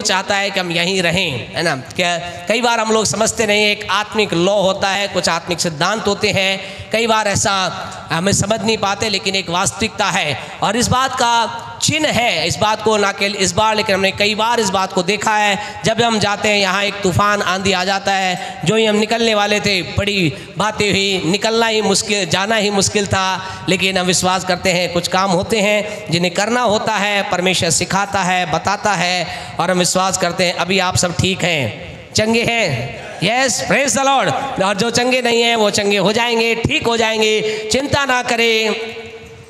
चाहता है कि हम यहीं रहें, है ना। क्या कई बार हम लोग समझते नहीं, एक आत्मिक लॉ होता है, कुछ आत्मिक सिद्धांत होते हैं, कई बार ऐसा हमें समझ नहीं पाते, लेकिन एक वास्तविकता है और इस बात का चिन्ह है। इस बात को ना केवल इस बार, लेकिन हमने कई बार इस बात को देखा है। जब हम जाते हैं यहाँ, एक तूफान आंधी आ जाता है, जो ही हम निकलने वाले थे बड़ी बातें हुई, निकलना ही मुश्किल, जाना ही मुश्किल था, लेकिन हम विश्वास करते हैं कुछ काम होते हैं जिन्हें करना होता है, परमेश्वर सिखाता है, बताता है और हम विश्वास करते हैं अभी आप सब ठीक हैं, चंगे हैं। Yes, praise the Lord. और जो चंगे नहीं हैं वो चंगे हो जाएंगे, ठीक हो जाएंगे, चिंता ना करें,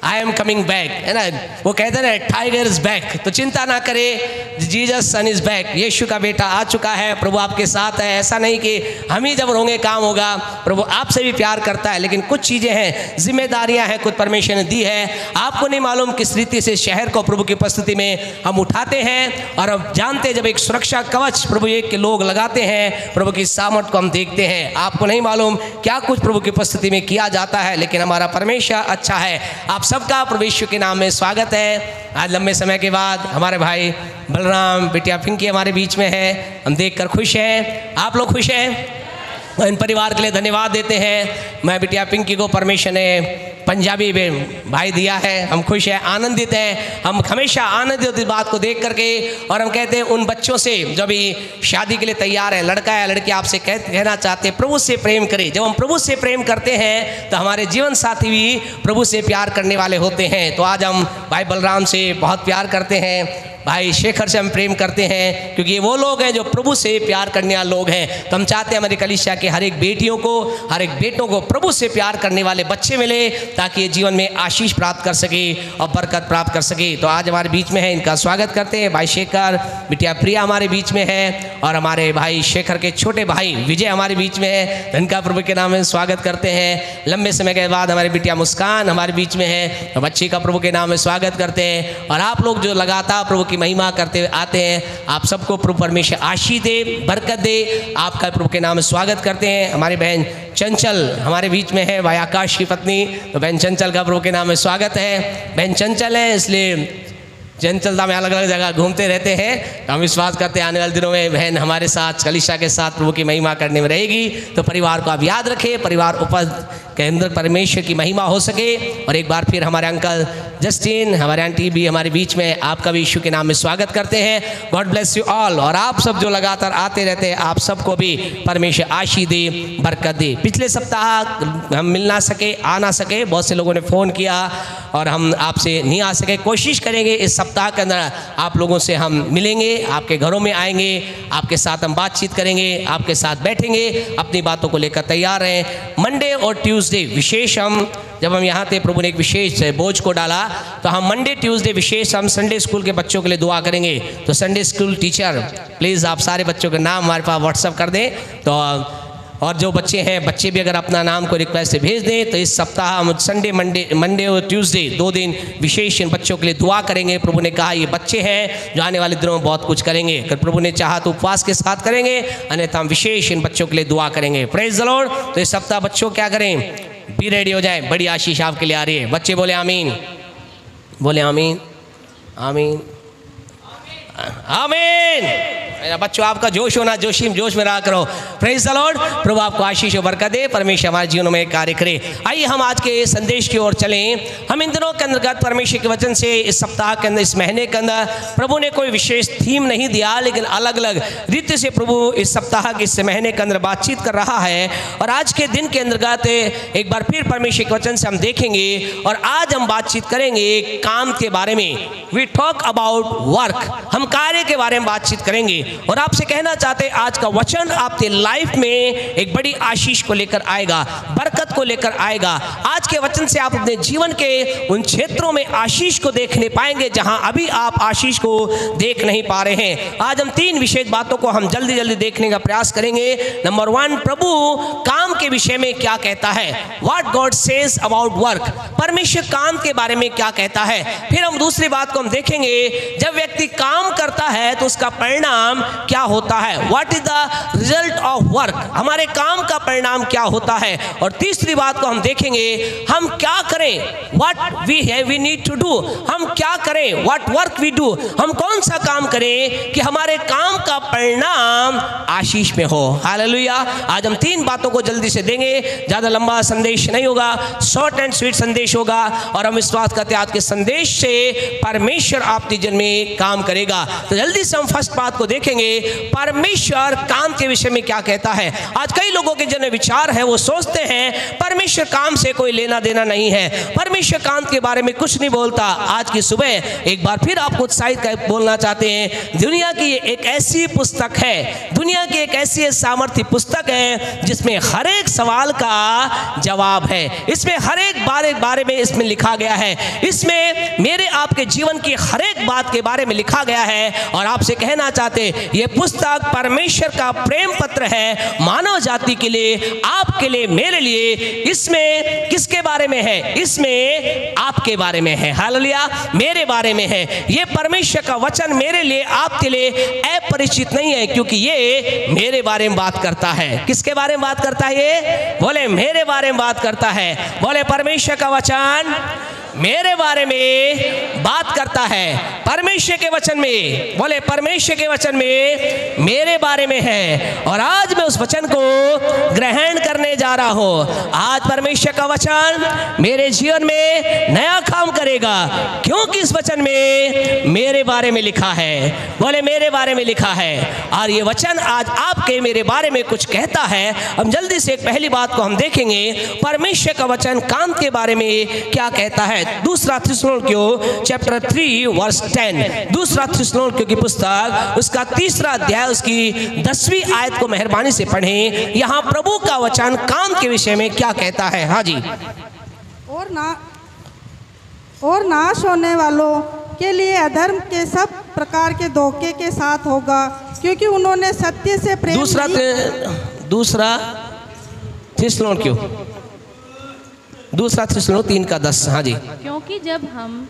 आई एम कमिंग बैक, है ना। वो कहते हैं ना, टाइगर इज बैक, तो चिंता ना करे, जीसस सन इज बैक, यीशु का बेटा आ चुका है, प्रभु आपके साथ है। ऐसा नहीं कि हम ही जब होंगे काम होगा, प्रभु आपसे भी प्यार करता है, लेकिन कुछ चीज़ें हैं, जिम्मेदारियां हैं, कुछ परमेश्वर ने दी है। आपको नहीं मालूम किस रीति से शहर को प्रभु की उपस्थिति में हम उठाते हैं और हम जानते हैं जब एक सुरक्षा कवच प्रभु एक के लोग लगाते हैं, प्रभु की सामर्थ को हम देखते हैं। आपको नहीं मालूम क्या कुछ प्रभु की उपस्थिति में किया जाता है, लेकिन हमारा परमेश्वर अच्छा है। आप सबका प्रभु यीशु के नाम में स्वागत है। आज लंबे समय के बाद हमारे भाई बलराम, बिटिया पिंकी हमारे बीच में है, हम देखकर खुश हैं। आप लोग खुश हैं? इन परिवार के लिए धन्यवाद देते हैं। मैं बिटिया पिंकी को परमेश्वर ने पंजाबी भाई दिया है, हम खुश हैं, आनंदित हैं। हम हमेशा आनंदित होते इस बात को देख करके, और हम कहते हैं उन बच्चों से जो भी शादी के लिए तैयार है, लड़का या लड़की, आपसे कहना चाहते हैं प्रभु से प्रेम करें। जब हम प्रभु से प्रेम करते हैं तो हमारे जीवन साथी भी प्रभु से प्यार करने वाले होते हैं। तो आज हम भाई बलराम से बहुत प्यार करते हैं, भाई शेखर से हम प्रेम करते हैं, क्योंकि ये वो लोग हैं जो प्रभु से प्यार करने वाले लोग हैं। तो हम चाहते हैं हमारी कलीसिया के हर एक बेटियों को, हर एक बेटों को प्रभु से प्यार करने वाले बच्चे मिले, ताकि ये जीवन में आशीष प्राप्त कर सके और बरकत प्राप्त कर सके। तो आज हमारे बीच में है, इनका स्वागत करते हैं। भाई शेखर, बिटिया प्रिया हमारे बीच में है, और हमारे भाई शेखर के छोटे भाई विजय हमारे बीच में है, तो इनका प्रभु के नाम में स्वागत करते हैं। लंबे समय के बाद हमारी बिटिया मुस्कान हमारे बीच में है, तो बच्ची का प्रभु के नाम में स्वागत करते हैं। और आप लोग जो लगातार प्रभु महिमा करते हुए आते हैं, आप सबको प्रभु परमेश्वर आशीष दे, बरकत दे। आपका प्रभु के नाम में स्वागत करते हैं। हमारी बहन चंचल हमारे बीच में है, भाई आकाश की पत्नी, तो बहन चंचल का प्रभु के नाम में स्वागत है। बहन चंचल है, इसलिए चंचलता में अलग अलग जगह घूमते रहते हैं। हम विश्वास करते हैं आने वाले दिनों में बहन हमारे साथ, कलीसिया के साथ प्रभु की महिमा करने में रहेगी। तो परिवार को आप याद रखें, परिवार के अंदर परमेश्वर की महिमा हो सके। और एक बार फिर हमारे अंकल जस्टिन, हमारे आंटी भी हमारे बीच में, आपका भी यीशु के नाम में स्वागत करते हैं। God bless you all. और आप सब जो लगातार आते रहते हैं, आप सबको भी परमेश्वर आशीष दे, बरकत दे। पिछले सप्ताह हम मिल ना सके, आ ना सके, बहुत से लोगों ने फ़ोन किया और हम आपसे नहीं आ सके। कोशिश करेंगे इस सप्ताह के अंदर आप लोगों से हम मिलेंगे, आपके घरों में आएंगे, आपके साथ हम बातचीत करेंगे, आपके साथ बैठेंगे, अपनी बातों को लेकर तैयार रहें। मंडे और ट्यूसडे विशेष जब हम यहाँ थे, प्रभु ने एक विशेष बोझ को डाला, तो हम मंडे ट्यूसडे विशेष हम संडे स्कूल के बच्चों के लिए दुआ करेंगे। तो संडे स्कूल टीचर प्लीज़ आप सारे बच्चों के नाम हमारे पास व्हाट्सअप कर दें। तो और जो बच्चे हैं, बच्चे भी अगर अपना नाम को रिक्वेस्ट से भेज दें, तो इस सप्ताह हम संडे मंडे और ट्यूसडे 2 दिन विशेष इन बच्चों के लिए दुआ करेंगे। प्रभु ने कहा ये बच्चे हैं जो आने वाले दिनों में बहुत कुछ करेंगे। अगर प्रभु ने चाहा तो उपवास के साथ करेंगे, अन्यथा हम विशेष इन बच्चों के लिए दुआ करेंगे। Praise the Lord. तो इस सप्ताह बच्चों क्या करें, भी रेडी हो जाए, बड़ी आशीष आपके लिए आ रही है। बच्चे बोले आमीन, बोले आमीन, आमीन, आमीन। बच्चों आपका जोश होना, जोश में रहा करो। Praise the Lord. प्रभु आपको आशीष और बरकत दे, परमेश्वर हमारे जीवनों में कार्य करे। आइए हम आज के संदेश की ओर चलें। हम इन दिनों के अंतर्गत परमेश्वर के वचन से इस सप्ताह के अंदर, इस महीने के अंदर प्रभु ने कोई विशेष थीम नहीं दिया, लेकिन अलग अलग रीति से प्रभु इस सप्ताह के, इस महीने के अंदर बातचीत कर रहा है। और आज के दिन के अंतर्गत एक बार फिर परमेश्वर के वचन से हम देखेंगे, और आज हम बातचीत करेंगे काम के बारे में। वी टॉक अबाउट वर्क, हम कार्य के बारे में बातचीत करेंगे। और आपसे कहना चाहते हैं आज का वचन आपके लाइफ में एक बड़ी आशीष को लेकर आएगा, बरकत को लेकर आएगा। आज के वचन से आप अपने जीवन के उन क्षेत्रों में आशीष को देखने पाएंगे जहां अभी आप आशीष को देख नहीं पा रहे हैं। आज हम 3 विशेष बातों को हम जल्दी जल्दी देखने का प्रयास करेंगे। नंबर 1, प्रभु काम के विषय में क्या कहता है, what God says about work, परमेश्वर काम के बारे में क्या कहता है। फिर हम दूसरी बात को हम देखेंगे, जब व्यक्ति काम करता है तो उसका परिणाम क्या होता है, what is the result of work, हमारे काम का परिणाम क्या होता है। और तीसरी बात को हम देखेंगे, हम हम क्या करें, what we need to do, हम क्या करें, व्हाट वर्क वी डू, हम कौन सा काम करें कि हमारे काम का परिणाम आशीष में हो। हालेलुया। आज हम 3 बातों को जल्दी से देंगे, ज्यादा लंबा संदेश नहीं होगा, शॉर्ट एंड स्वीट संदेश होगा और हम विश्वास करते हैं आज के संदेश से परमेश्वर आपके जीवन में काम करेगा। तो जल्दी से हम फर्स्ट बात को देखेंगे, परमेश्वर काम के विषय में क्या कहता है। आज कई लोगों के जिन्हें विचार है वो सोचते हैं परमेश्वर काम से कोई लेना देना नहीं है, परमेश्वर काम के बारे में कुछ नहीं बोलता। आज की सुबह एक बार फिर आपको उत्साहित कर बोलना चाहते हैं, दुनिया की एक ऐसी पुस्तक है, दुनिया की एक ऐसी सामर्थ्य पुस्तक है जिसमें हर एक सवाल का जवाब है, इसमें हर एक बारे में इसमें लिखा गया है, इसमें मेरे आपके जीवन की हर एक बात के बारे में लिखा गया है। और आपसे कहना चाहते ये पुस्तक परमेश्वर का प्रेम पत्र है मानव जाति के लिए, आपके लिए, मेरे लिए। इसमें किसके बारे में है, इसमें आपके बारे में है। हालेलुया, मेरे बारे में है। ये परमेश्वर का वचन मेरे लिए, आपके लिए अपरिचित नहीं है, क्योंकि ये मेरे बारे में बात करता है। किसके बारे में बात करता है? ये बोले मेरे बारे में बात करता है। बोले परमेश्वर का वचन मेरे बारे में बात करता है। परमेश्वर के वचन में, बोले परमेश्वर के वचन में मेरे बारे में है। और आज मैं उस वचन को ग्रहण करने जा रहा हूं। आज परमेश्वर का वचन मेरे जीवन में नया काम करेगा, क्योंकि इस वचन में मेरे बारे में लिखा है। बोले मेरे बारे में लिखा है, और ये वचन आज आपके मेरे बारे में कुछ कहता है। हम जल्दी से एक पहली बात को हम देखेंगे, परमेश्वर का वचन काम के बारे में क्या कहता है। दूसरा थिस्सलुनीकियों चैप्टर 3 वर्स 10, दूसरा थिस्सलुनीकियों की पुस्तक उसका 3रा अध्याय उसकी 10वीं आयत को मेहरबानी से पढ़ें। यहाँ प्रभु का वचन काम के विषय में क्या कहता है। हाँ जी। और नाश होने वालों के लिए अधर्म के सब प्रकार के धोखे के साथ होगा, क्योंकि उन्होंने सत्य से प्रेम दूसरा थिस्सलुनीकियों दूसरा थिस्सलुनीकियों 3:10। हाँ जी। क्योंकि जब हम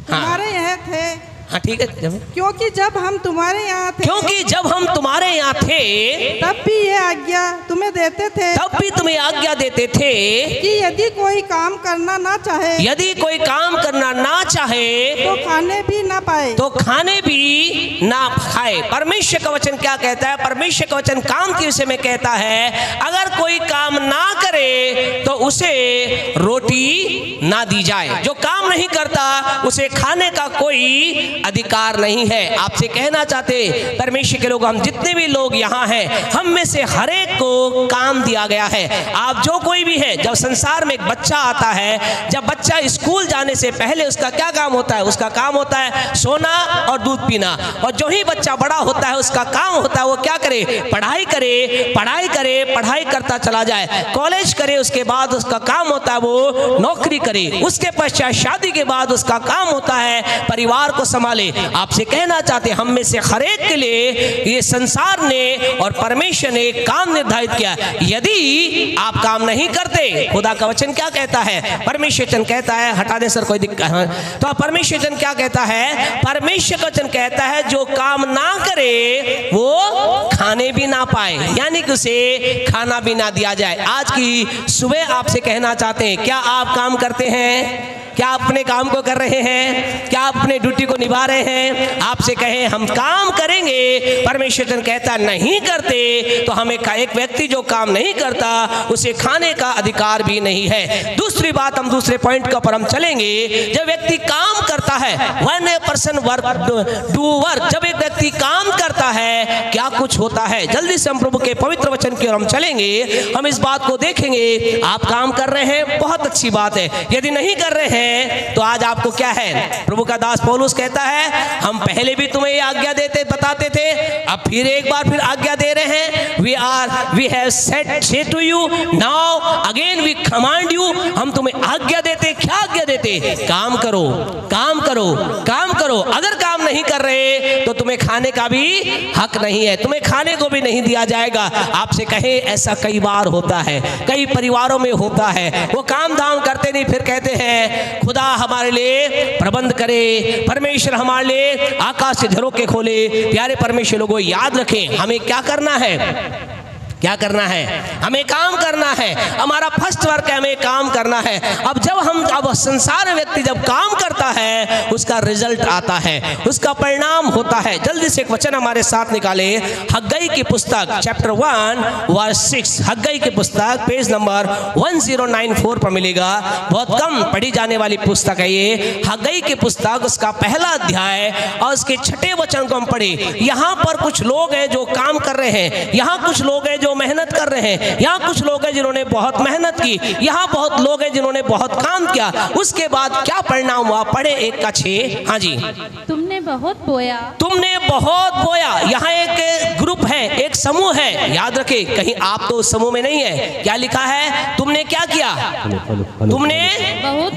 तुम्हारे यहाँ थे, हाँ ठीक है, क्योंकि जब हम तुम्हारे यहाँ थे, क्योंकि जब हम तुम्हारे यहाँ थे तब भी ये आज्ञा तुम्हें देते थे, तब भी तुम्हें आज्ञा देते थे कि यदि कोई काम करना ना चाहे, यदि कोई काम करना ना चाहे तो खाने भी ना पाए, तो खाने भी ना खाए। परमेश्वर का वचन क्या कहता है? परमेश्वर का वचन काम के विषय में कहता है, अगर कोई काम ना करे तो उसे रोटी ना दी जाए। जो काम नहीं करता उसे खाने का कोई अधिकार नहीं है। आपसे कहना चाहते परमेश्वर के लोग, हम जितने भी लोग यहाँ हैं, हम में से हर एक को काम दिया गया है। आप जो कोई भी है, जब संसार में एक बच्चा आता है, जब बच्चा स्कूल जाने से पहले उसका क्या काम होता है? उसका काम होता है सोना और दूध पीना। और जो ही बच्चा बड़ा होता है उसका काम होता है वो क्या करे? पढ़ाई करे, पढ़ाई करे, पढ़ाई करता चला जाए, कॉलेज करे, उसके बाद उसका काम होता है वो नौकरी करे, उसके पश्चात शादी के बाद उसका काम होता है परिवार को संभाले। आपसे कहना चाहते हम में से हर एक के लिए ये संसार ने और परमेश्वर ने काम निर्धारित किया। यदि आप काम नहीं करते, खुदा का वचन क्या कहता है? परमेश्वर वचन कहता है, हटा दे सर कोई दिक्कत, तो परमेश्वर वचन क्या कहता है? परमेश्वर का वचन कहता है जो काम ना करे वो खाने भी ना पाए, यानी कि उसे खाना भी ना दिया जाए। आज की सुबह आपसे कहना चाहते हैं, क्या आप काम करते हैं? क्या आप अपने काम को कर रहे हैं? क्या आप अपने ड्यूटी को निभा रहे हैं? आपसे कहें हम काम करेंगे, परमेश्वर कहता नहीं करते, तो हमें एक व्यक्ति जो काम नहीं करता उसे खाने का अधिकार भी नहीं है। दूसरी बात, हम दूसरे पॉइंट के ऊपर हम चलेंगे। जब व्यक्ति काम करता है, one a person work do work, जब एक व्यक्ति काम करता है क्या कुछ होता है। जल्दी से हम प्रभु के पवित्र वचन की ओर हम चलेंगे, हम इस बात को देखेंगे। आप काम कर रहे हैं, बहुत अच्छी बात है। यदि नहीं कर रहे हैं तो आज आपको क्या है? प्रभु का दास पौलुस कहता है, हम पहले भी तुम्हें ये आज्ञा बताते थे, अब फिर एक बार फिर आज्ञा दे रहे हैं। we have said to you now again we command you, हम तुम्हें आज्ञा देते। क्या आज्ञा देते? काम करो, काम करो, काम करो। अगर काम नहीं कर रहे तो तुम्हें खाने का भी हक नहीं है, तुम्हें खाने को भी नहीं दिया जाएगा। आपसे कहे ऐसा कई बार होता है, कई परिवारों में होता है, वो काम धाम करते नहीं, फिर कहते हैं खुदा हमारे लिए प्रबंध करे, परमेश्वर हमारे लिए आकाश से झरोखे खोले। प्यारे परमेश्वर लोगों, याद रखें हमें क्या करना है, क्या करना है? हमें काम करना है। हमारा फर्स्ट वर्क है, हमें काम करना है। अब संसार में व्यक्ति जब काम करता है उसका रिजल्ट आता है, उसका परिणाम होता है। जल्दी से एक वचन हमारे साथ निकाले, हग्गई की पुस्तक चैप्टर 1 वर्स 6। हग्गई की पुस्तक पेज नंबर 1094 पर मिलेगा। बहुत कम पढ़ी जाने वाली पुस्तक है ये। हग्गई की पुस्तक उसका पहला अध्याय और उसके 6ठे वचन को हम पढ़े। यहाँ पर कुछ लोग हैं जो काम कर रहे हैं, यहाँ कुछ लोग हैं जो मेहनत कर रहे हैं, यहाँ कुछ लोग हैं जिन्होंने बहुत मेहनत की, यहाँ बहुत लोग हैं जिन्होंने बहुत काम किया। उसके बाद क्या परिणाम हुआ? पढ़े 1 का 6। हाँ जी। तुमने बहुत बोया, तुमने बहुत बोया। यहाँ एक ग्रुप है, एक समूह है। याद रखे, कहीं आप तो उस समूह में नहीं है। क्या लिखा है? तुमने क्या किया? तुमने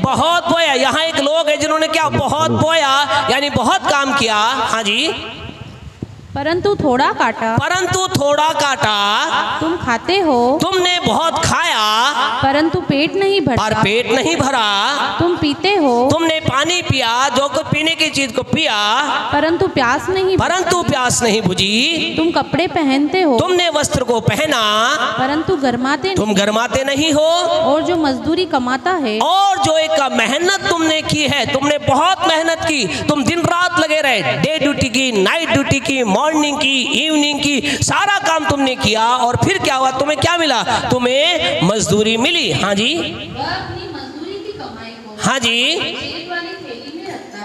बहुत बोया। यहाँ एक लोग है जिन्होंने क्या? बहुत बोया, यानी बहुत काम किया। हाँ जी। परंतु थोड़ा काटा, परंतु थोड़ा काटा। तुम खाते हो, तुमने बहुत खाया, परंतु पेट नहीं भरा, पर पेट नहीं भरा। तुम पीते हो, तुमने पानी पिया, जो कुछ पीने की चीज को पिया, परंतु प्यास नहीं, परंतु प्यास नहीं बुझी। तुम कपड़े पहनते हो, तुमने वस्त्र को पहना, परंतु गरमाते तुम गरमाते नहीं हो। और जो मजदूरी कमाता है, और जो एक मेहनत तुमने की है, तुमने बहुत मेहनत की, तुम दिन रात लगे रहे, डे ड्यूटी की, नाइट ड्यूटी की, मॉर्निंग की, इवनिंग की, सारा काम तुमने किया। और फिर क्या हुआ? तुम्हें क्या मिला? तुम्हें मजदूरी मिली। हाँ जी। हाँ जी,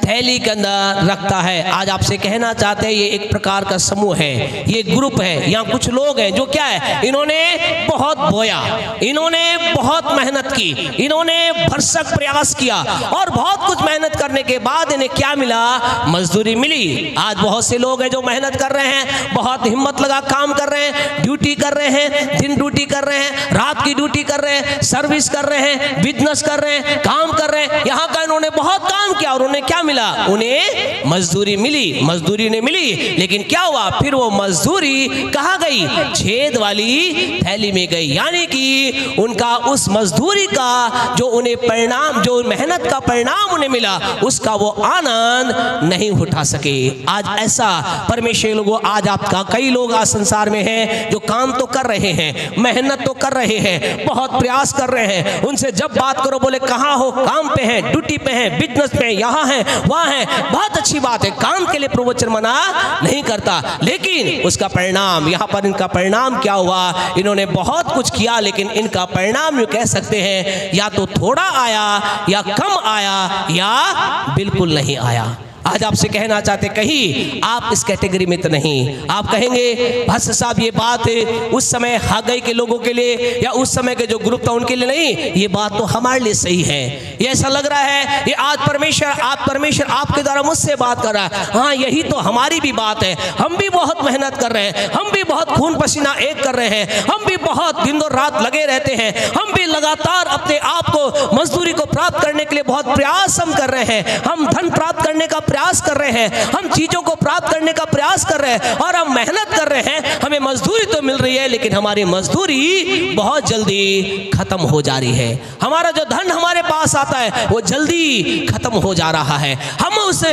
थैली के अंदर रखता है। आज आपसे कहना चाहते हैं, ये एक प्रकार का समूह है, ये ग्रुप है। यहाँ कुछ लोग हैं जो क्या है, इन्होंने बहुत बोया, इन्होंने बहुत मेहनत की, इन्होंने भरसक प्रयास किया और बहुत कुछ मेहनत करने के बाद इन्हें क्या मिला? मजदूरी मिली। आज बहुत से लोग हैं जो मेहनत कर रहे हैं, बहुत हिम्मत लगा काम कर रहे हैं, ड्यूटी कर रहे हैं, दिन ड्यूटी कर रहे हैं, रात की ड्यूटी कर रहे हैं, सर्विस कर रहे हैं, बिजनेस कर रहे हैं, काम कर रहे हैं। यहाँ का इन्होंने बहुत काम किया और उन्हें क्या मिला? उन्हें मजदूरी मिली। मजदूरी ने मिली, लेकिन क्या हुआ? फिर वो मजदूरी कहाँ गई? छेद वाली थैली में गई। यानी कि उनका उस मजदूरी का जो उन्हें परिणाम, जो मेहनत का परिणाम उन्हें मिला, उसका वो आनंद नहीं उठा सके। आज ऐसा परमेश्वर लोगों, आज आपका कई लोग आज संसार में हैं जो काम तो कर रहे हैं, मेहनत तो कर रहे हैं, बहुत प्रयास कर रहे हैं। उनसे जब बात करो, बोले कहाँ हो? काम पे हैं, ड्यूटी पे हैं, बिजनेस पे, यहाँ है, वहाँ है। बहुत अच्छी बात है, काम के लिए प्रवचन मना नहीं करता, लेकिन उसका परिणाम, यहाँ पर इनका परिणाम क्या हुआ? इन्होंने बहुत कुछ किया, लेकिन इनका परिणाम यूँ कह सकते हैं, या तो थोड़ा आया, या कम आया, या बिल्कुल नहीं आया। आज आपसे कहना चाहते, कहीं आप इस कैटेगरी में तो नहीं। आप कहेंगे भास्कर साहब ये बात उस समय हग्गई के लोगों के लिए या उस समय के जो ग्रुप था उनके लिए नहीं, ये बात तो हमारे लिए सही है। ये ऐसा लग रहा है ये आज परमेश्वर आपके द्वारा मुझसे बात कर रहा है। हाँ, यही तो हमारी भी बात है। हम भी बहुत मेहनत कर रहे हैं, हम भी बहुत खून पसीना एक कर रहे हैं, हम भी बहुत दिन और रात लगे रहते हैं, हम भी लगातार अपने आप को मजदूरी को प्राप्त करने के लिए बहुत प्रयास हम कर रहे हैं। हम धन प्राप्त करने का प्रयास कर रहे हैं, हम चीजों को प्राप्त करने का प्रयास कर रहे हैं और हम मेहनत कर रहे हैं। हमें मजदूरी तो मिल रही है, लेकिन हमारी मजदूरी बहुत जल्दी खत्म हो जा रही है। हमारा जो धन हमारे पास आता है वो जल्दी खत्म हो जा रहा है। हम उस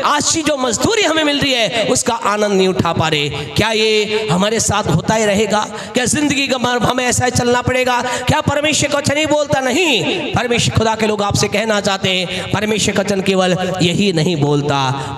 आज की जो मजदूरी हमें मिल रही है उसका आनंद नहीं उठा पा रहे। क्या ये हमारे साथ होता ही रहेगा? क्या जिंदगी का हमें ऐसा ही चलना पड़ेगा? क्या परमेश्वर का वचन नहीं बोलता? नहीं, परमेश्वर खुदा के लोग आपसे कहना चाहते हैं, परमेश्वर का वचन केवल यही नहीं बोलता,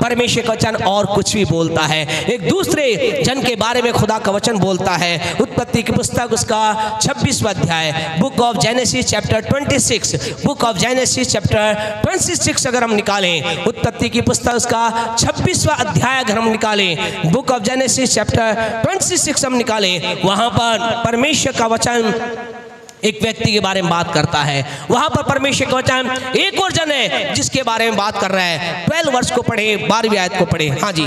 परमेश्वर का वचन और कुछ भी बोलता है। एक दूसरे जन के बारे में खुदा का वचन बोलता है। उत्पत्ति की पुस्तक उसका 26वां अध्याय, book of genesis chapter 26, book of genesis chapter 26 अगर हम निकालें, उत्पत्ति की पुस्तक उसका 26वां अध्याय अगर हम निकालें, बुक ऑफ जेनेसिस चैप्टर 26 हम निकालें, वहां पर परमेश्वर का वचन एक व्यक्ति के बारे में बात करता है। वहां पर परमेश्वर का वचन एक और जन है जिसके बारे में बात कर रहा है। 12 वर्ष को पढ़े, 12वीं आयत को पढ़े। हाँ जी,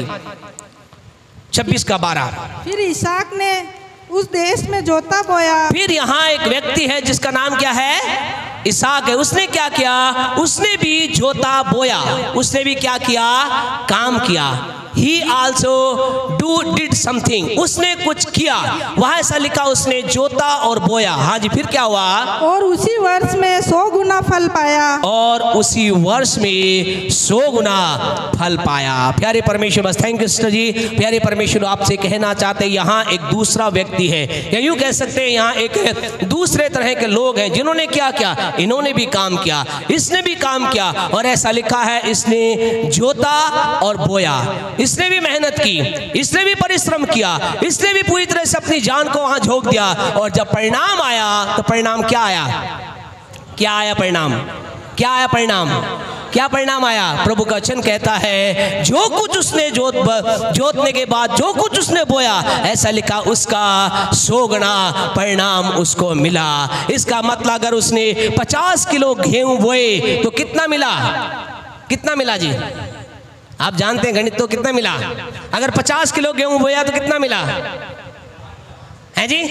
26 का 12। फिर इसहाक ने उस देश में जोता बोया। फिर यहाँ एक व्यक्ति है जिसका नाम क्या है? इसहाक है। उसने क्या किया? उसने भी जोता बोया, उसने भी क्या किया? काम किया। ही आल्सो डिड समथिंग, उसने कुछ किया। वहां ऐसा लिखा उसने जोता और बोया। हाँ जी, फिर क्या हुआ? और उसी वर्ष में 100 गुना फल पाया। और उसी वर्ष में 100 गुना फल पाया। प्यारे परमेश्वर, बस थैंक यू सिस्टर जी। प्यारे परमेश्वर, आपसे कहना चाहते हैं यहाँ एक दूसरा व्यक्ति है, या यूं कह सकते हैं यहाँ एक दूसरे तरह के लोग हैं जिन्होंने क्या किया, इन्होंने भी काम किया, इसने भी काम किया। और ऐसा लिखा है इसने जोता और बोया, इसने भी मेहनत की, इसने भी परिश्रम किया, इसने भी पूरी तरह से अपनी जान को वहां झोंक दिया। और जब परिणाम आया तो परिणाम क्या आया? क्या आया परिणाम? क्या आया परिणाम? क्या परिणाम आया? प्रभु का वचन कहता है जो कुछ उसने जोतने के बाद जो कुछ उसने बोया, ऐसा लिखा उसका 100 गुना परिणाम उसको मिला। इसका मतलब अगर उसने 50 किलो गेहूं बोए तो कितना मिला? कितना मिला जी? आप जानते हैं गणित, तो कितना मिला? अगर 50 किलो गेहूं बोया तो कितना मिला है जी?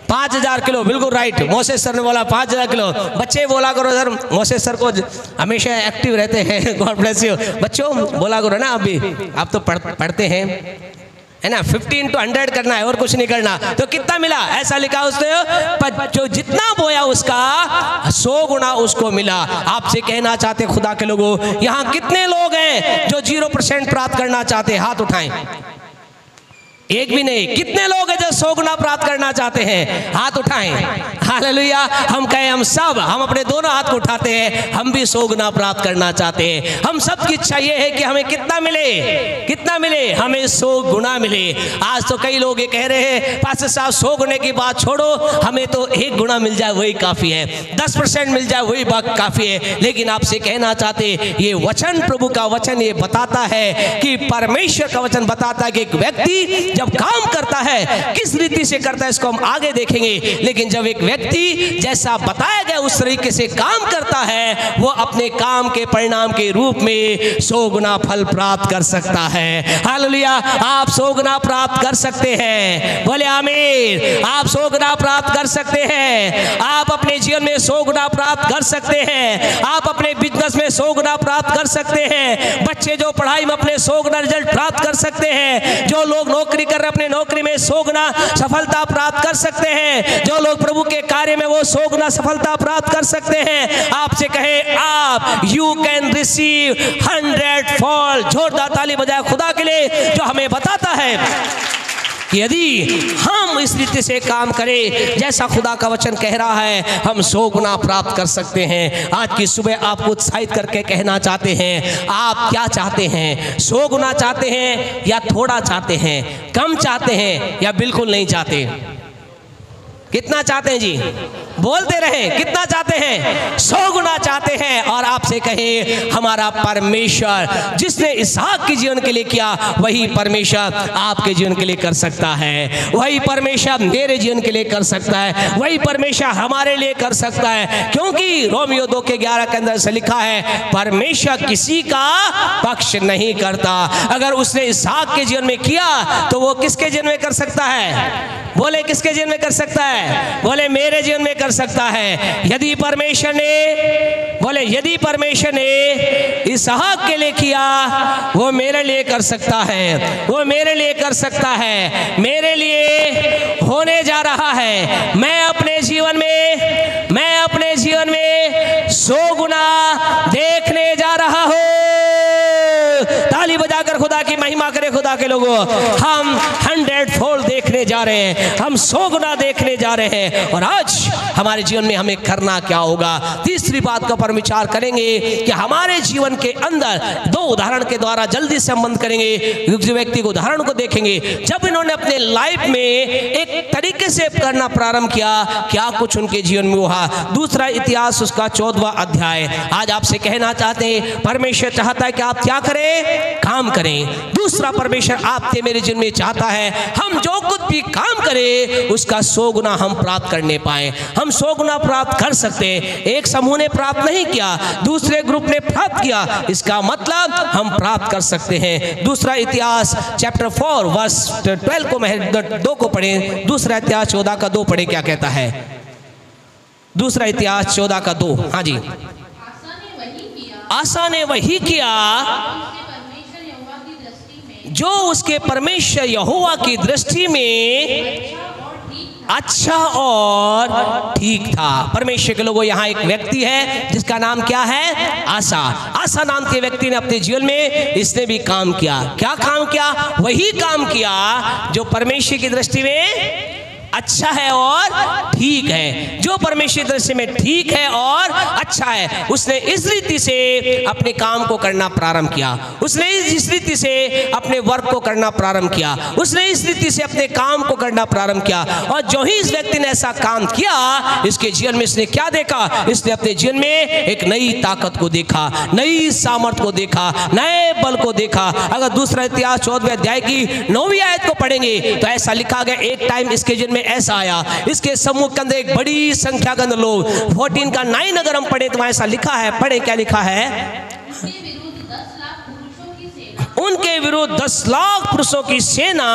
5000 किलो। बिल्कुल राइट, मोसेस सर ने बोला 5000 किलो। बच्चे बोला करो सर, मोसेस सर को हमेशा एक्टिव रहते हैं, गॉड ब्लेस यू। बच्चों बोला करो ना, आप भी, आप तो पढ़ते हैं, है ना। 50 into 100 करना है और कुछ नहीं करना। तो कितना मिला? ऐसा लिखा उसने जो जितना बोया उसका 100 गुना उसको मिला। आपसे कहना चाहते खुदा के लोगों, यहाँ कितने लोग हैं जो 0% प्राप्त करना चाहते हैं? हाथ उठाएं। एक भी नहीं। कितने लोग हैं जो 100 गुना प्राप्त करना चाहते हैं? हाथ उठाएं। हालेलुया। हम कहें, हम सब, हम अपने दोनों हाथ को उठाते हैं, हम भी 100 गुना प्राप्त करना चाहते हैं। हम सब की इच्छा ये है कि हमें कितना मिले? कितना मिले? हमें 100 गुना मिले। आज तो कई लोग ये कह रहे हैं, पास्टर साहब 100 गुने की बात छोड़ो, हमें तो 1 गुना मिल जाए वही काफी है, 10% मिल जाए वही बात काफी है। लेकिन आपसे कहना चाहते, ये वचन, प्रभु का वचन ये बताता है कि परमेश्वर का वचन बताता है कि एक व्यक्ति जब काम करता है किस रीति से करता है, इसको हम आगे देखेंगे। लेकिन जब एक व्यक्ति जैसा बताया गया उस तरीके से काम करता है, वो अपने काम के परिणाम के रूप में 100 गुना फल प्राप्त कर सकता है। हालेलुया। आप 100 गुना प्राप्त कर सकते हैं। बोले आमीन। आप 100 गुना प्राप्त कर सकते हैं। आप अपने जीवन में 100 गुना प्राप्त कर सकते हैं। आप अपने बिजनेस में 100 गुना प्राप्त कर सकते हैं। बच्चे जो पढ़ाई में अपने 100 गुना रिजल्ट प्राप्त कर सकते हैं। जो लोग नौकरी कर रहे अपने नौकरी में 100 गुना सफलता प्राप्त कर सकते हैं। जो लोग प्रभु के कार्य में वो 100 गुना सफलता प्राप्त कर सकते हैं। आपसे कहे, आप यू कैन रिसीव 100 फॉल। जोरदार ताली बजाए खुदा के लिए, जो हमें बताता है कि यदि हम इस रीति से काम करें जैसा खुदा का वचन कह रहा है, हम 100 गुना प्राप्त कर सकते हैं। आज की सुबह आपको उत्साहित करके कहना चाहते हैं, आप क्या चाहते हैं? 100 गुना चाहते हैं या थोड़ा चाहते हैं? कम चाहते हैं या बिल्कुल नहीं चाहते? कितना चाहते हैं जी? बोलते रहे। कितना चाहते हैं? 100 गुना चाहते हैं। और आपसे कहे, हमारा परमेश्वर जिसने इसहाक के जीवन के लिए किया, वही परमेश्वर आपके जीवन के लिए कर सकता है। वही परमेश्वर मेरे जीवन के लिए कर सकता है। वही परमेश्वर हमारे लिए कर सकता है। क्योंकि रोमियो 2:11 के अंदर से लिखा है, परमेश्वर किसी का पक्ष नहीं करता। अगर उसने इसहाक के जीवन में किया तो वो किसके जीवन में कर सकता है? बोले किसके जीवन में कर सकता है? बोले मेरे जीवन में कर सकता है। यदि परमेश्वर ने, बोले यदि परमेश्वर ने इसहाक के लिए किया, वो मेरे लिए कर सकता है। वो मेरे लिए कर सकता है। मेरे लिए होने जा रहा है। मैं अपने जीवन में 100 गुना देखने जा रहा हूं। ताली बजाकर खुदा की महिमा करे। खुदा के लोगों, हम 100 फोल्ड देखने जा रहे हैं। हम 100 गुना देखने जा रहे हैं। और आज हमारे जीवन में हमें करना क्या होगा? तीसरी बात का पर विचार करेंगे कि हमारे जीवन के अंदर 2 उदाहरण के द्वारा जल्दी से संबंध करेंगे। जो व्यक्ति को उदाहरण को देखेंगे, जब इन्होंने अपने लाइफ में एक तरीके से करना प्रारंभ किया, क्या कुछ उनके जीवन में हुआ। दूसरा इतिहास उसका 14वां अध्याय। आज आपसे कहना चाहते हैं, परमेश्वर चाहता है कि आप क्या करें? काम करें। दूसरा, परमेश्वर आपके मेरे जीवन में चाहता है हम जो कुछ भी काम करें उसका 100 गुना हम प्राप्त करने पाए। हम 100 गुना प्राप्त कर सकते हैं। एक समूह ने प्राप्त नहीं किया, दूसरे ग्रुप ने प्राप्त किया, इसका मतलब हम प्राप्त कर सकते हैं। दूसरा इतिहास चैप्टर 4 वर्स 12 को 2 को पढ़ें। दूसरा इतिहास 14 का 2 पढ़ें, क्या कहता है? दूसरा इतिहास 14 का 2। हाँ जी। आसा ने वही किया जो उसके परमेश्वर यहोवा की दृष्टि में अच्छा और ठीक था। परमेश्वर के लोगों, यहाँ एक व्यक्ति है जिसका नाम क्या है? आसा। आसा नाम के व्यक्ति ने अपने जीवन में इसने भी काम किया। क्या काम किया? वही काम किया जो परमेश्वर की दृष्टि में अच्छा है और ठीक है। जो परमेश्वर की दृष्टि में ठीक है और अच्छा है, उसने इस रीति से अपने काम को करना प्रारंभ किया। उसने इस रीति से अपने वर्क को करना प्रारंभ किया। उसने इस रीति से अपने काम को करना प्रारंभ किया। और जो ही इस व्यक्ति ने ऐसा काम किया, इसके जीवन में इसने क्या देखा? इसने अपने जीवन में एक नई ताकत को देखा, नई सामर्थ को देखा, नए बल को देखा। अगर दूसरा इतिहास 14वें अध्याय की 9वीं आयत को पढ़ेंगे तो ऐसा लिखा गया, एक टाइम इसके जीवन में ऐसा आया, इसके समूह के अंदर एक बड़ी संख्या के अंदर लोग, 14 का 9 अगर हम पढ़े तो वहां ऐसा लिखा है। पढ़े क्या लिखा है? उनके विरुद्ध 10 लाख पुरुषों की सेना,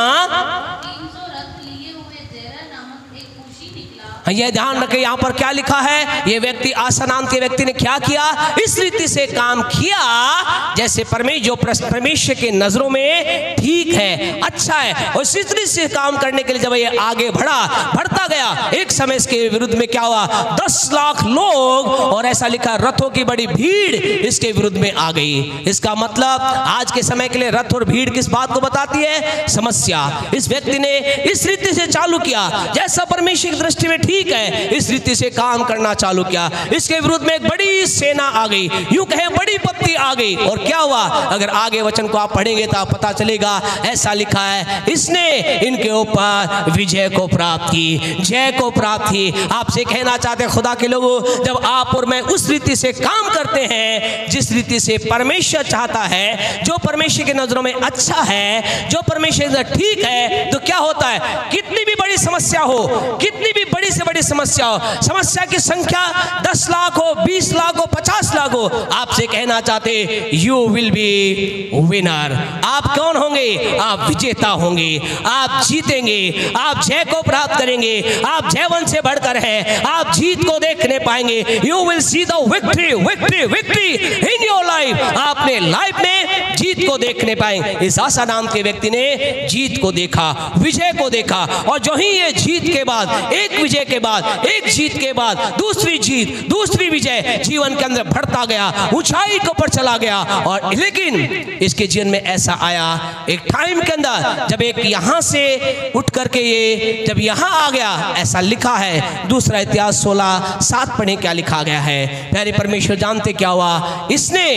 ये ध्यान रखें, यहाँ पर क्या लिखा है? ये व्यक्ति, आसा नाम के व्यक्ति ने क्या किया? इस रीति से काम किया जैसे परमेश्वर के नजरों में ठीक है, अच्छा है। और इस रीति से काम करने के लिए जब ये आगे बढ़ता गया, एक समय इसके विरुद्ध में क्या हुआ? 10 लाख लोग, और ऐसा लिखा रथों की बड़ी भीड़ इसके विरुद्ध में आ गई। इसका मतलब आज के समय के लिए रथ और भीड़ किस बात को बताती है? समस्या। इस व्यक्ति ने इस रीति से चालू किया जैसा परमेश्वर की दृष्टि में ठीक है, इस रीति से काम करना चालू किया। इसके विरुद्ध में एक बड़ी सेना आ गई, यूं कहे बड़ी पत्ती आ गई। और क्या हुआ? अगर आगे वचन को आप पढ़ेंगे तो आप पता चलेगा, ऐसा लिखा है, इसने इनके ऊपर विजय को प्राप्त की, जय को प्राप्त की। आपसे कहना चाहते हैं खुदा के लोगों, जब आप और मैं उस रीति से काम करते हैं जिस रीति से परमेश्वर चाहता है, जो परमेश्वर की नजरों में अच्छा है, जो परमेश्वर ठीक है, तो क्या होता है? कितनी भी बड़ी समस्या हो, कितनी भी बड़ी से बड़ी समस्या हो, समस्या की संख्या 10 लाख हो, 20 लाख हो, 50 लाख हो, आपसे कहना चाहते यू विल बी विनर। आप कौन होंगे? आप विजेता होंगे, आप जीतेंगे, आप जय को प्राप्त करेंगे, आप जयवन से बढ़कर हैं, आप जीत को देखने पाएंगे। You will see the victory victory victory in your life. आपने लाइफ में जीत को देखने पाएंगे। इस आसा नाम के व्यक्ति ने जीत को देखा, विजय को देखा। और जो ही ये जीत के बाद, एक विजय के बाद, एक जीत के बाद दूसरी जीत, दूसरी विजय जीवन के अंदर बढ़ता गया, ऊंचाई के ऊपर चला गया। और लेकिन इसके जीवन में ऐसा आया एक टाइम के अंदर, जब एक यहां से उठ करके ये जब यहां आ गया, ऐसा लिखा है दूसरा इतिहास 16:7 पढ़े क्या लिखा गया है। प्यारे परमेश्वर जानते क्या हुआ? इसने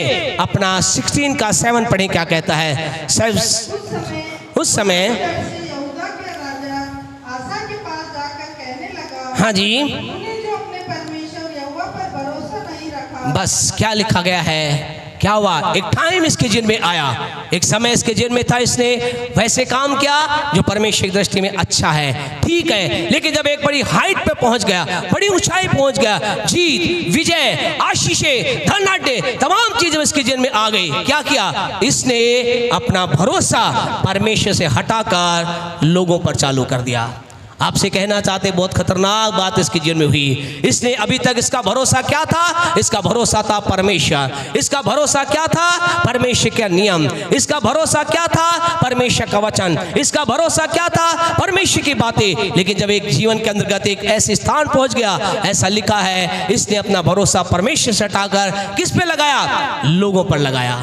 अपना 16 का 7 पढ़े क्या कहता है। उस समय हाँ जी, जो अपने परमेश्वर यहोवा पर भरोसा नहीं रखा। बस क्या लिखा गया है? क्या हुआ? एक टाइम इसके जीवन में आया, एक समय इसके जीवन में था, इसने वैसे काम किया जो परमेश्वर की दृष्टि में अच्छा है, ठीक है। लेकिन जब एक बड़ी हाइट पे पहुंच गया, बड़ी ऊंचाई पहुंच गया, जीत, विजय, आशीषें, धनाढ्य, तमाम चीजें इसके जीवन में आ गई। क्या किया? इसने अपना भरोसा परमेश्वर से हटाकर लोगों पर चालू कर दिया। आपसे कहना चाहते बहुत खतरनाक बात इसके जीवन में हुई। इसने अभी तक इसका भरोसा क्या था? इसका भरोसा था परमेश्वर। इसका भरोसा क्या था? परमेश्वर के नियम। इसका भरोसा क्या था? परमेश्वर का वचन। इसका भरोसा क्या था? परमेश्वर की बातें। लेकिन जब एक जीवन के अंतर्गत एक ऐसे स्थान पहुंच गया, ऐसा लिखा है, इसने अपना भरोसा परमेश्वर से हटाकर किस पे लगाया? लोगों पर लगाया।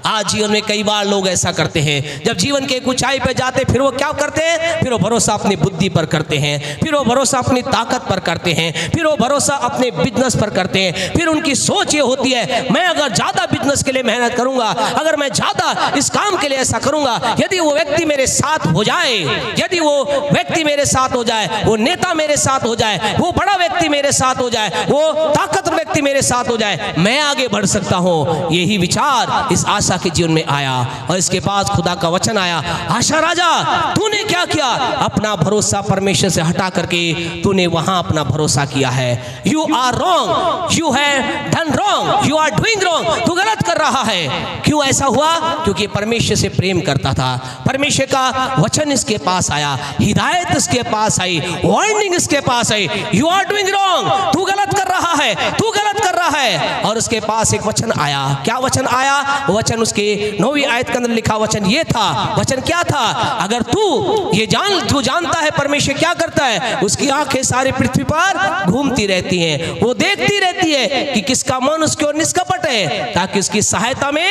आज जीवन में कई बार लोग ऐसा करते हैं, जब जीवन के ऊंचाई पे जाते फिर वो क्या करते हैं? फिर वो भरोसा अपनी बुद्धि पर करते हैं, फिर वो भरोसा अपनी ताकत पर करते हैं, फिर वो भरोसा अपने बिजनेस पर करते हैं। फिर उनकी सोच ये होती है, मैं अगर ज़्यादा बिजनेस के लिए मेहनत करूंगा, अगर मैं ज़्यादा इस काम के लिए ऐसा करूंगा, यदि वो व्यक्ति मेरे साथ हो जाए, यदि वो व्यक्ति मेरे साथ हो जाए, वो नेता मेरे साथ हो जाए, वो बड़ा व्यक्ति मेरे साथ हो जाए, वो ताकतवर व्यक्ति मेरे साथ हो जाए, मैं आगे बढ़ सकता हूँ। यही विचार इस आशा के जीवन में आया और इसके पास खुदा का वचन आया, आशा राजा तूने क्या किया? अपना भरोसा परमेश्वर से हटा करके तूने वहां अपना भरोसा किया है। You are wrong, you have done wrong, you are doing wrong, तू गलत कर रहा है। क्यों ऐसा हुआ? क्योंकि परमेश्वर से प्रेम करता था, परमेश्वर का वचन इसके पास आया, हिदायत इसके पास आई, वार्निंग इसके पास आई, यू आर डूइंग रॉन्ग, तू गलत कर रहा है, तू गलत कर रहा है। और उसके पास एक वचन आया। क्या वचन आया? वचन उसके 9वीं आयत के अंदर लिखा वचन ये था। वचन क्या था? अगर तू जानता है परमेश्वर क्या करता है, उसकी आंखें सारी पृथ्वी पर घूमती रहती हैं, वो देखती रहती है कि किसका मन उसकी ओर निष्कपट है, ताकि उसकी सहायता में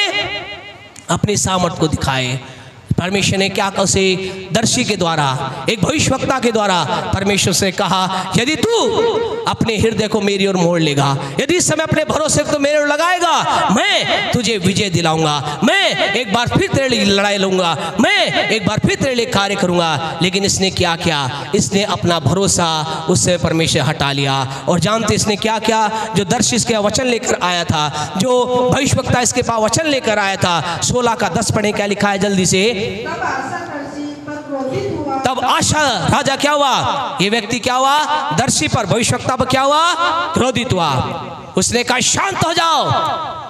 अपनी सामर्थ को दिखाए। परमेश्वर ने क्या कहा? उसे दर्शी के द्वारा, एक भविष्यवक्ता के द्वारा परमेश्वर से कहा, यदि तू अपने हृदय को मेरी ओर मोड़ लेगा, यदि इस समय अपने भरोसे को मेरे ओर लगाएगा, मैं तुझे विजय दिलाऊंगा, मैं एक बार फिर तेरे लिए लड़ाई लूंगा, मैं एक बार फिर तेरे लिए कार्य करूंगा। लेकिन इसने क्या किया? इसने अपना भरोसा उससे परमेश्वर हटा लिया। और जानते इसने क्या किया? जो दर्शी इसके वचन लेकर आया था, जो भविष्यवक्ता इसके पास वचन लेकर आया था, 16 का 10 पढ़े, क्या लिखा है जल्दी से? तब आशा राजा क्या हुआ? ये व्यक्ति क्या हुआ? दर्शी पर, भविष्यवक्ता पर क्या हुआ? क्रोधित हुआ। उसने कहा शांत हो जाओ,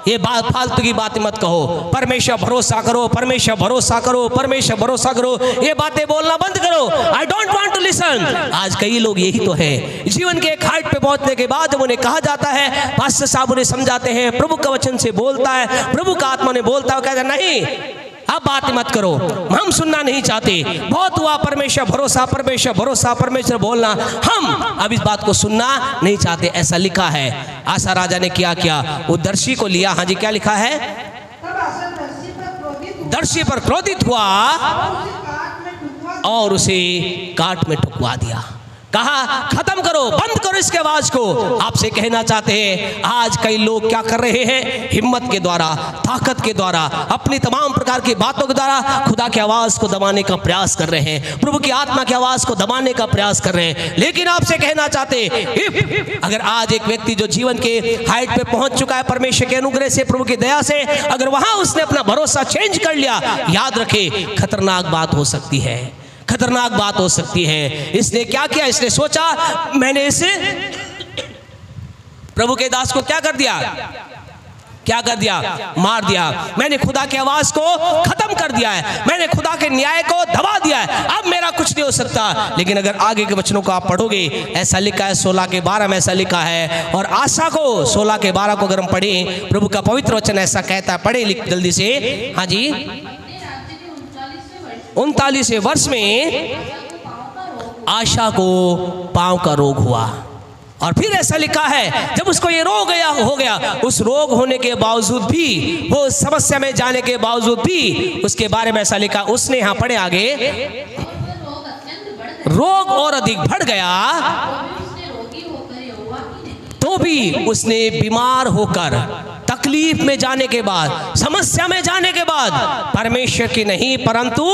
ये बात फालतू की बातें मत कहो, परमेश्वर भरोसा करो, परमेश्वर भरोसा करो, परमेश्वर भरोसा करो, ये बातें बोलना बंद करो। I don't want to listen. आज कई लोग यही तो है, जीवन के एक हाइट पे पहुंचने के बाद उन्हें कहा जाता है, पास्टर साहब उन्हें समझाते हैं, प्रभु का वचन से बोलता है, प्रभु का आत्मा ने बोलता है, कहता नहीं अब बात मत करो, हम सुनना नहीं चाहते, बहुत हुआ परमेश्वर भरोसा, परमेश्वर भरोसा, परमेश्वर बोलना, हम अब इस बात को सुनना नहीं चाहते। ऐसा लिखा है। आशा राजा ने क्या किया? वो दर्शी को लिया। हाँ जी, क्या लिखा है? दर्शी पर क्रोधित हुआ और उसे काट में ठुकवा दिया। कहा खत्म करो, बंद करो इसके आवाज को। आपसे कहना चाहते हैं, आज कई लोग क्या कर रहे हैं? हिम्मत के द्वारा, ताकत के द्वारा, अपनी तमाम प्रकार की बातों के द्वारा खुदा की आवाज को दबाने का प्रयास कर रहे हैं, प्रभु की आत्मा की आवाज को दबाने का प्रयास कर रहे हैं। लेकिन आपसे कहना चाहते हैं, अगर आज एक व्यक्ति जो जीवन के हाइट पे पहुंच चुका है परमेश्वर के अनुग्रह से, प्रभु की दया से, अगर वहां उसने अपना भरोसा चेंज कर लिया, याद रखे खतरनाक बात हो सकती है, खतरनाक बात हो सकती है। इसने क्या किया? इसने सोचा मैंने इसे प्रभु के दास को क्या कर दिया? क्या कर दिया? मार दिया। मैंने खुदा की आवाज को खत्म कर दिया है, मैंने खुदा के न्याय को दबा दिया है, अब मेरा कुछ नहीं हो सकता। लेकिन अगर आगे के वचनों को आप पढ़ोगे, ऐसा लिखा है 16 के 12 में ऐसा लिखा है। और आशा को 16 के 12 को अगर हम पढ़ें, प्रभु का पवित्र वचन ऐसा कहता है, पढ़े लिख जल्दी से। हाँ जी, 39वें वर्ष में आशा को पांव का रोग हुआ। और फिर ऐसा लिखा है, जब उसको ये रोग हो गया, उस रोग होने के बावजूद भी, वो समस्या में जाने के बावजूद भी, उसके बारे में ऐसा लिखा, उसने यहाँ पढ़े आगे, रोग और अधिक बढ़ गया, तो भी उसने बीमार होकर, तकलीफ में जाने के बाद, समस्या में जाने के बाद, परमेश्वर की नहीं परंतु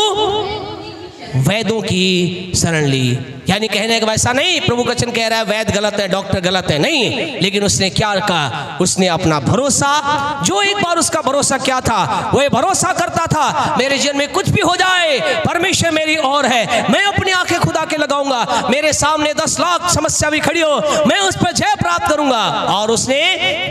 वैद्यों की शरण ली। यानी कहने का वैसा नहीं, प्रभु वचन कह रहा है वैद्य गलत है, डॉक्टर गलत है, नहीं। लेकिन उसने क्या कहा? उसने अपना भरोसा, जो एक बार उसका भरोसा क्या था, वो ये भरोसा करता था, मेरे जीवन में कुछ भी हो जाए, परमेश्वर मेरी ओर है, मैं अपनी आंखें खुदा के लगाऊंगा, मेरे सामने 10 लाख समस्या भी खड़ी हो, मैं उस पर जय प्राप्त करूंगा। और उसने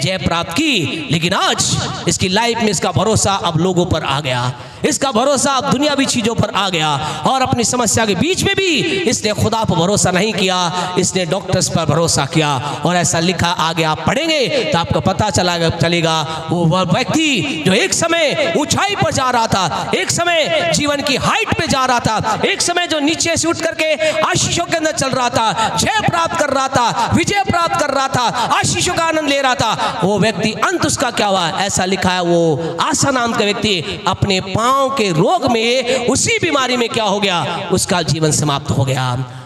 जय प्राप्त की। लेकिन आज इसकी लाइफ में इसका भरोसा अब लोगों पर आ गया, इसका भरोसा अब दुनियावी चीजों पर आ गया। और अपनी समस्या के बीच में भी इसने खुदा पर भरोसा नहीं किया, इसने डॉक्टर्स पर भरोसा किया। और ऐसा लिखा, आगे आप पढ़ेंगे तो आपको पता चलेगा वो व्यक्ति जो एक समय ऊंचाई पर जा रहा था, एक समय जीवन की हाइट पे जा रहा था, एक समय जो नीचे से उठ करके आशीषों के अंदर चल रहा था, जय प्राप्त कर रहा था, विजय प्राप्त कर रहा था, आशीषों का आनंद ले रहा था, वो व्यक्ति अंत उसका क्या हुआ? ऐसा लिखा है, वो आशा नाम का व्यक्ति अपने पांव के रोग में, उसी बीमारी में क्या हो गया? उसका जीवन समाप्त हो गया।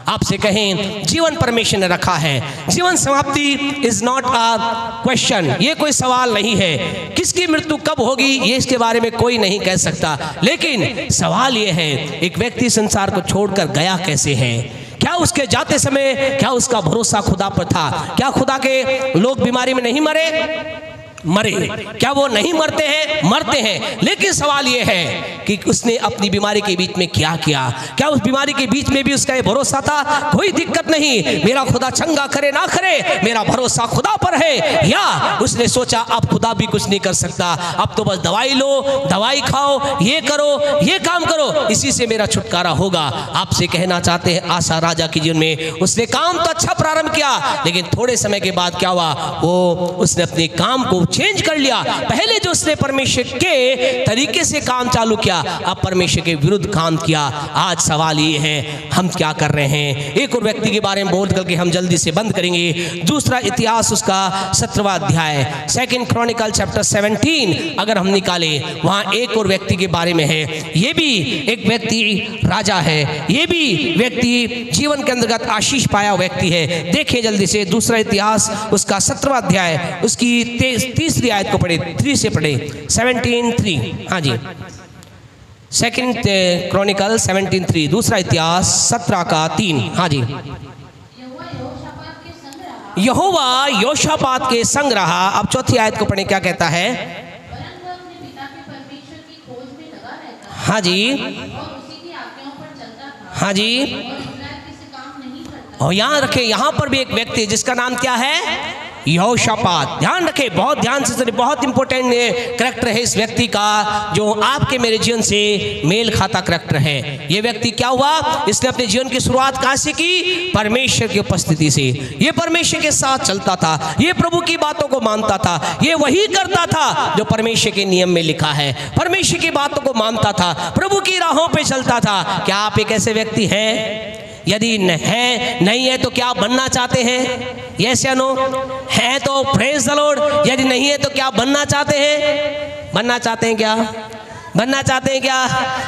आपसे कहें, जीवन परमेश्वर ने रखा है, जीवन समाप्ति इज नॉट अ क्वेश्चन, ये कोई सवाल नहीं है। किसकी मृत्यु कब होगी ये इसके बारे में कोई नहीं कह सकता। लेकिन सवाल ये है, एक व्यक्ति संसार को छोड़कर गया कैसे है? क्या उसके जाते समय क्या उसका भरोसा खुदा पर था? क्या खुदा के लोग बीमारी में नहीं मरे? मरे। क्या वो नहीं मरते हैं? मरते हैं। लेकिन सवाल ये है कि उसने अपनी बीमारी के बीच में क्या किया। क्या उस बीमारी के बीच में भी उसका ये भरोसा था, कोई दिक्कत नहीं, मेरा खुदा चंगा करे ना करे, मेरा भरोसा खुदा पर है। या उसने सोचा अब खुदा भी कुछ नहीं कर सकता, अब तो बस दवाई लो, दवाई खाओ, ये करो, ये काम करो, इसी से मेरा छुटकारा होगा। आपसे कहना चाहते हैं आसा राजा के जीवन में उसने काम तो अच्छा प्रारंभ किया, लेकिन थोड़े समय के बाद क्या हुआ, वो उसने अपने काम को चेंज कर लिया। पहले जो उसने परमेश्वर के तरीके से काम चालू किया, अब परमेश्वर के विरुद्ध काम किया। आज सवाल ये है हम क्या कर रहे हैं। एक और व्यक्ति के बारे में बोल करके हम जल्दी से बंद करेंगे। दूसरा इतिहास उसका 17वां अध्याय, 2 क्रॉनिकल चैप्टर 17 अगर हम निकाले, वहां एक और व्यक्ति के बारे में है। ये भी एक व्यक्ति राजा है, ये भी व्यक्ति जीवन के अंतर्गत आशीष पाया व्यक्ति है। देखिए जल्दी से दूसरा इतिहास उसका 17वां अध्याय, उसकी 3री आयत को पढ़े, 3 से पढ़े, 17:3। हाँ जी, 2 क्रॉनिकल 17:3, दूसरा इतिहास 17 का 3। हाँ जी। यहोवा योशापात के संग रहा। अब चौथी आयत को पढ़े, क्या कहता है। हाँ जी, हाँ जी। और यहाँ रखे, यहाँ पर भी एक व्यक्ति जिसका नाम क्या है, यहोशापात। ध्यान रखे, बहुत ध्यान से सुनिए, बहुत इंपॉर्टेंट करैक्टर है इस व्यक्ति का, जो आपके मेरे जीवन से मेल खाता करैक्टर है। ये व्यक्ति क्या हुआ, इसने अपने जीवन की शुरुआत कहाँ से की, परमेश्वर की उपस्थिति से। ये परमेश्वर के साथ चलता था, ये प्रभु की बातों को मानता था, ये वही करता था जो परमेश्वर के नियम में लिखा है, परमेश्वर की बातों को मानता था, प्रभु की राहों पे चलता था। क्या आप एक ऐसे व्यक्ति हैं? यदि है नहीं है तो क्या बनना चाहते हैं? यस या नो? है तो प्रेज द लॉर्ड। यदि नहीं है तो क्या बनना चाहते हैं? बनना चाहते हैं क्या? बनना चाहते हैं क्या?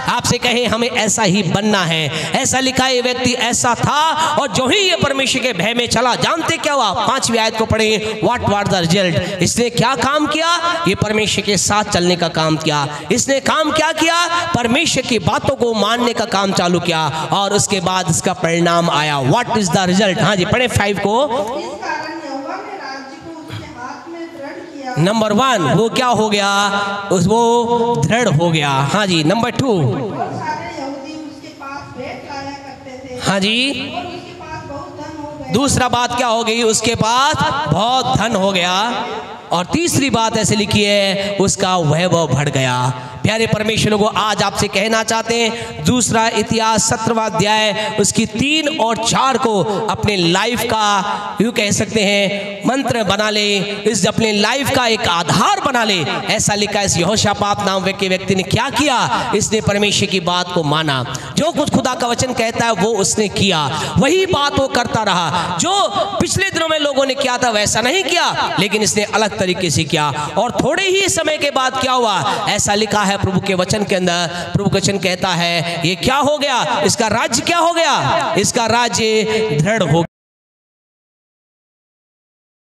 आपसे कहें हमें ऐसा ही बनना है। ऐसा लिखा है, ये व्यक्ति ऐसा था, और जो ही ये परमेश्वर के भय में चला, जानते क्या हुआ? 5वीं आयत को पढ़ें, व्हाट वाज द रिजल्ट। इसने क्या काम किया? ये परमेश्वर के साथ चलने का काम किया। इसने काम क्या किया? परमेश्वर की बातों को मानने का काम चालू किया, और उसके बाद इसका परिणाम आया। What is the result? हाँ जी, पढ़े 5 को। नंबर 1, वो क्या हो गया? वो दृढ़ हो गया। हाँ जी। नंबर 2, हाँ जी, दूसरा बात क्या हो गई? उसके पास बहुत धन हो गया। और तीसरी बात ऐसे लिखी है, उसका वैभव बढ़ गया। प्यारे परमेश्वर को आज आपसे कहना चाहते हैं, दूसरा इतिहास 17वां अध्याय उसकी 3 और 4 को अपने लाइफ का यूँ कह सकते हैं मंत्र बना ले, इस अपने लाइफ का एक आधार बना ले। ऐसा लिखा इस यहोशापात नाम के व्यक्ति ने क्या किया? इसने परमेश्वर की बात को माना, जो कुछ खुदा का वचन कहता है वो उसने किया, वही बात वो करता रहा। जो पिछले दिनों में लोगों ने किया था वैसा नहीं किया, लेकिन इसने अलग तरीके से किया। और थोड़े ही समय के बाद क्या हुआ? ऐसा लिखा है प्रभु के वचन के अंदर, प्रभु का वचन कहता है ये क्या हो गया? इसका राज्य क्या हो गया? इसका राज्य दृढ़ हो